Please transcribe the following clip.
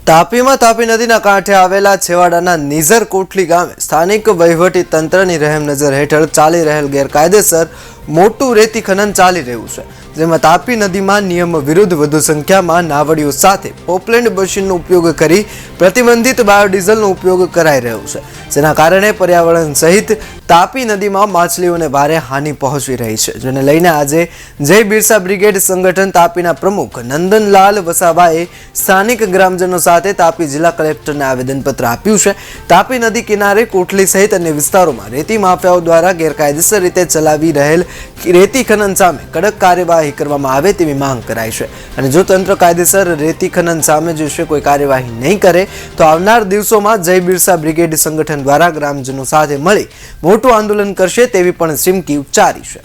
તાપીમાં તાપી નદીના કાંઠે આવેલા છેવાડાના નિઝર કોટલી ગામે સ્થાનિક વહીવટી તંત્રની રહેમ નજર હેઠળ ચાલી રહેલ ગેરકાયદેસર મોટું રેતી ખનન ચાલી રહ્યું છે, જેમાં તાપી નદીમાં નિયમ વિરુદ્ધ વધુ સંખ્યામાં નાવડીઓ સાથે પોપલેન્ડ મશીનનો ઉપયોગ કરી પ્રતિબંધિત બાયોડીઝલનો ઉપયોગ કરાઈ રહ્યો છે, જેના કારણે પર્યાવરણ સહિત તાપી નદીમાં માછલીઓને ભારે હાનિ પહોંચી રહી છે, જેને લઈને આજે જય બિરસા બ્રિગેડ સંગઠન તાપીના પ્રમુખ નંદનલાલ વસાવાએ સ્થાનિક ગ્રામજનો સાથે તાપી જિલ્લા કલેક્ટરને આવેદનપત્ર આપ્યું છે। તાપી નદી કિનારે કોટલી સહિત અન્ય વિસ્તારોમાં રેતી માફિયાઓ દ્વારા ગેરકાયદેસર રીતે ચલાવી રહેલ રેતી ખનન સામે કડક કાર્યવાહી કરવામાં આવે તેવી માંગ કરાઈ છે, અને જો તંત્ર કાયદેસર રેતી ખનન સામે જો કોઈ કાર્યવાહી નહીં કરે તો આવનાર દિવસોમાં જય બિરસા બ્રિગેડ સંગઠન દ્વારા ગ્રામજનો સાથે મળી મોટું આંદોલન કરશે તેવી પણ ચીમકી ઉચ્ચારી છે।